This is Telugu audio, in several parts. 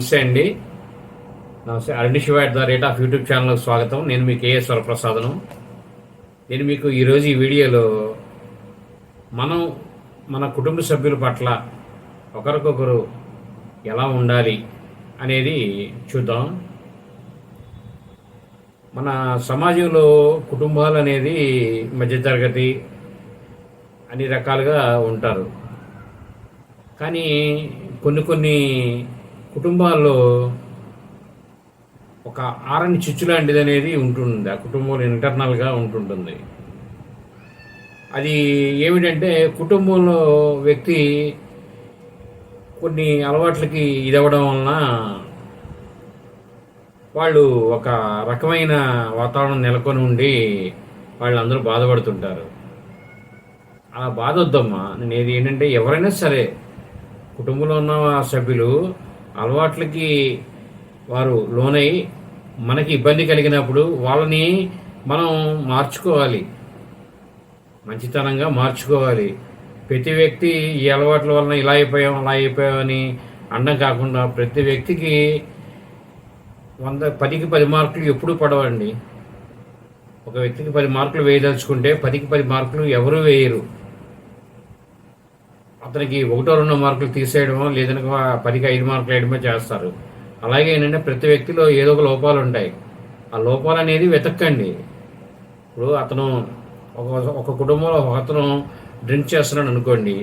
నమస్తే అండి. నమస్తే. అరణ్య Shiva @ the rate of YouTube ఛానల్కి స్వాగతం. నేను మీ కేఎస్ వరప్రసాదను. నేను మీకు ఈరోజు ఈ వీడియోలో మనం మన కుటుంబ సభ్యుల పట్ల ఒకరికొకరు ఎలా ఉండాలి అనేది చూద్దాం. మన సమాజంలో కుటుంబాలు అనేది మధ్యతరగతి అన్ని రకాలుగా ఉంటారు. కానీ కొన్ని కుటుంబాల్లో ఒక ఆరని చిచ్చు లాంటిది అనేది ఉంటుంది. ఆ కుటుంబంలో ఇంటర్నల్గా ఉంటుంటుంది. అది ఏమిటంటే కుటుంబంలో వ్యక్తి కొన్ని అలవాట్లకి ఇదవ్వడం వలన వాళ్ళు ఒక రకమైన వాతావరణం నెలకొని ఉండి వాళ్ళందరూ బాధపడుతుంటారు. అలా బాధ వద్దమ్మా. నేను ఏంటంటే ఎవరైనా సరే కుటుంబంలో ఉన్న సభ్యులు అలవాట్లకి వారు లోనై మనకి ఇబ్బంది కలిగినప్పుడు వాళ్ళని మనం మార్చుకోవాలి, మంచితనంగా మార్చుకోవాలి. ప్రతి వ్యక్తి ఈ అలవాట్ల వలన ఇలా అయిపోయాం అలా అయిపోయాం అని అనడం కాకుండా ప్రతి వ్యక్తికి 10కి 10 మార్కులు ఎప్పుడూ పడవండి. ఒక వ్యక్తికి 10 మార్కులు వేయదలుచుకుంటే 10కి 10 మార్కులు ఎవరూ వేయరు. అతనికి 1-2 మార్కులు తీసేయడమో లేదని 10కి 5 మార్కులు వేయడమో చేస్తారు. అలాగే ఏంటంటే ప్రతి వ్యక్తిలో ఏదో ఒక లోపాలు ఉంటాయి. ఆ లోపాలు అనేది వెతక్కండి. ఇప్పుడు అతను ఒక కుటుంబంలో అతను డ్రింక్ చేస్తున్నాడు అనుకోండి,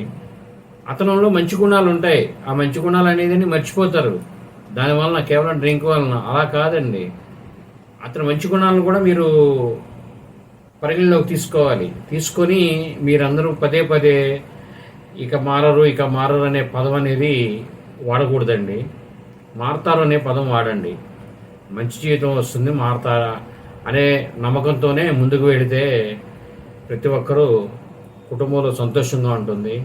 అతనిలో మంచి గుణాలు ఉంటాయి. ఆ మంచి గుణాలు అనేది మర్చిపోతారు దానివలన, కేవలం డ్రింక్ వలన. అలా కాదండి, అతని మంచి గుణాలను కూడా మీరు పరిగణలోకి తీసుకోవాలి. తీసుకొని మీరందరూ పదే పదే ఇక మారరు అనే పదం అనేది వాడకూడదండి. మారతారు అనే పదం వాడండి. మంచి జీవితం వస్తుంది, మారతారా అనే నమ్మకంతోనే ముందుకు వెళితే ప్రతి ఒక్కరూ కుటుంబంలో సంతోషంగా ఉంటుంది.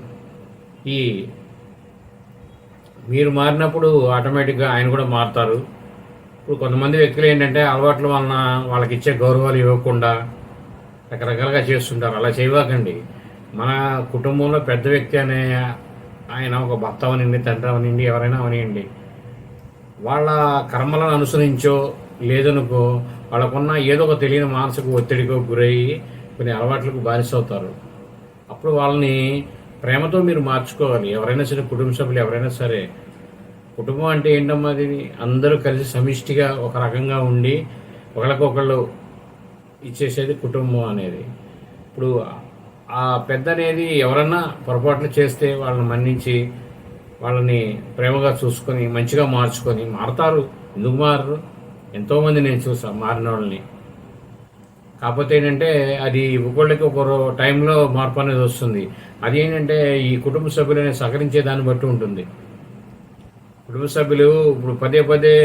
ఈ మీరు మారినప్పుడు ఆటోమేటిక్గా ఆయన కూడా మారుతారు. ఇప్పుడు కొంతమంది వ్యక్తులు ఏంటంటే అలవాట్ల వలన వాళ్ళకి ఇచ్చే గౌరవాలు ఇవ్వకుండా రకరకాలుగా చేస్తుంటారు. అలా చేయవాకండి. మన కుటుంబంలో పెద్ద వ్యక్తి అనే ఆయన ఒక భర్త అవనండి, తండ్రి అవనండి, ఎవరైనా అవనియండి, వాళ్ళ కర్మలను అనుసరించో లేదనుకో వాళ్ళకున్న ఏదో ఒక తెలియని మానసిక ఒత్తిడికో గురయ్యి కొన్ని అలవాట్లకు బానిసవుతారు. అప్పుడు వాళ్ళని ప్రేమతో మీరు మార్చుకోవాలి. ఎవరైనా సరే, కుటుంబ సభ్యులు ఎవరైనా సరే. కుటుంబం అంటే ఏంటమ్మా, అది అందరూ కలిసి సమిష్టిగా ఒక రకంగా ఉండి ఒకళ్ళకొకళ్ళు ఇచ్చేసేది కుటుంబం అనేది. ఇప్పుడు ఆ పెద్ద అనేది ఎవరన్నా పొరపాట్లు చేస్తే వాళ్ళని మన్నించి వాళ్ళని ప్రేమగా చూసుకొని మంచిగా మార్చుకొని మారతారు. ఎందుకు మారరు? ఎంతోమంది నేను చూసా మారిన వాళ్ళని. కాకపోతే ఏంటంటే అది ఒకళ్ళకి ఒక టైంలో మార్పు అనేది వస్తుంది. అది ఏంటంటే ఈ కుటుంబ సభ్యులని సహకరించే దాన్ని బట్టి ఉంటుంది. కుటుంబ సభ్యులు ఇప్పుడు పదే పదే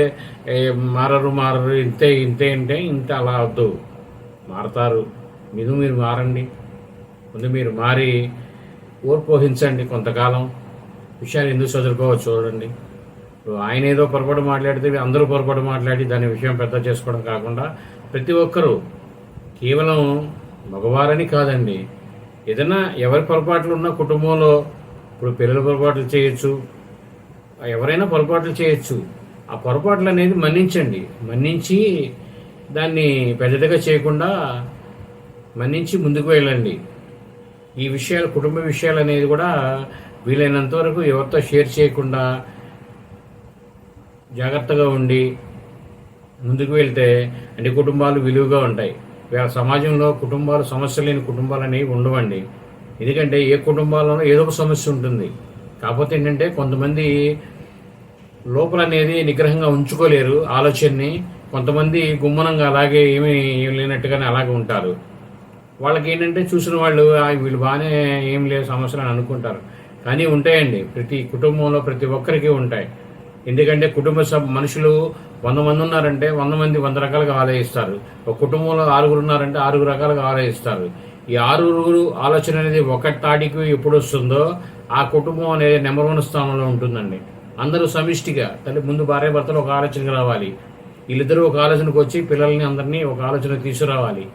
మారరు ఇంత అలా వద్దు, మారతారు. మీరు మారండి. ముందు మీరు మారి ఓర్పోహించండి కొంతకాలం. విషయాన్ని ఎందుకు చదువుకోవచ్చు చూడండి. ఇప్పుడు ఆయన ఏదో పొరపాటు మాట్లాడితే అందరూ పొరపాటు మాట్లాడి దాని విషయం పెద్ద చేసుకోవడం కాకుండా ప్రతి ఒక్కరూ, కేవలం మగవారని కాదండి, ఏదైనా ఎవరి పొరపాట్లు ఉన్నా కుటుంబంలో, ఇప్పుడు పిల్లల పొరపాట్లు చేయొచ్చు, ఎవరైనా పొరపాట్లు చేయొచ్చు. ఆ పొరపాట్లు అనేది మన్నించి దాన్ని పెద్దదిగా చేయకుండా మన్నించి ముందుకు వెళ్ళండి. ఈ విషయాలు, కుటుంబ విషయాలు అనేది కూడా వీలైనంత వరకు ఎవరితో షేర్ చేయకుండా జాగ్రత్తగా ఉండి ముందుకు వెళ్తే అన్ని కుటుంబాలు విలువగా ఉంటాయి. సమాజంలో కుటుంబాలు, సమస్య లేని కుటుంబాలు అనేవి ఉండవండి. ఎందుకంటే ఏ కుటుంబాల్లోనూ ఏదో ఒక సమస్య ఉంటుంది. కాకపోతే ఏంటంటే కొంతమంది లోపల అనేది నిగ్రహంగా ఉంచుకోలేరు ఆలోచనని. కొంతమంది గుమ్మనంగా అలాగే ఏమీ లేనట్టుగానే అలాగే ఉంటారు. వాళ్ళకి ఏంటంటే చూసిన వాళ్ళు వీళ్ళు బాగానే ఏం లేదు సమస్యలు అని అనుకుంటారు. కానీ ఉంటాయండి, ప్రతి కుటుంబంలో ప్రతి ఒక్కరికి ఉంటాయి. ఎందుకంటే మనుషులు 100 మంది ఉన్నారంటే 100 మంది 100 రకాలుగా ఆలోచిస్తారు. ఒక కుటుంబంలో 6 ఉన్నారంటే 6 రకాలుగా ఆలోచిస్తారు. ఈ 6 ఆలోచన అనేది ఒక తాడికి ఎప్పుడు వస్తుందో ఆ కుటుంబం అనేది నెంబర్ 1 స్థానంలో ఉంటుందండి. అందరూ సమిష్టిగా ముందు భార్యాభర్తలు ఒక ఆలోచనకు రావాలి. వీళ్ళిద్దరూ ఒక ఆలోచనకు వచ్చి పిల్లల్ని అందరినీ ఒక ఆలోచన తీసుకురావాలి.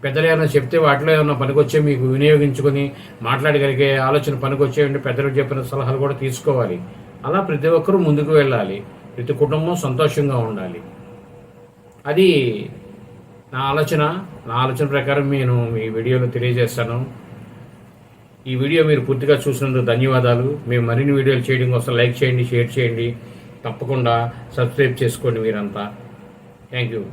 పెద్దలు ఏమైనా చెప్తే వాటిలో ఏమైనా పనికొచ్చే మీకు వినియోగించుకొని మాట్లాడగలిగే ఆలోచన పనికొచ్చేయండి. పెద్దలు చెప్పిన సలహాలు కూడా తీసుకోవాలి. అలా ప్రతి ఒక్కరూ ముందుకు వెళ్ళాలి. ప్రతి కుటుంబం సంతోషంగా ఉండాలి. అది నా ఆలోచన ప్రకారం నేను ఈ వీడియోలో తెలియజేస్తాను. ఈ వీడియో మీరు పూర్తిగా చూసినందుకు ధన్యవాదాలు. మేము మరిన్ని వీడియోలు చేయడం కోసం లైక్ చేయండి, షేర్ చేయండి, తప్పకుండా సబ్స్క్రైబ్ చేసుకోండి మీరంతా. Thank you.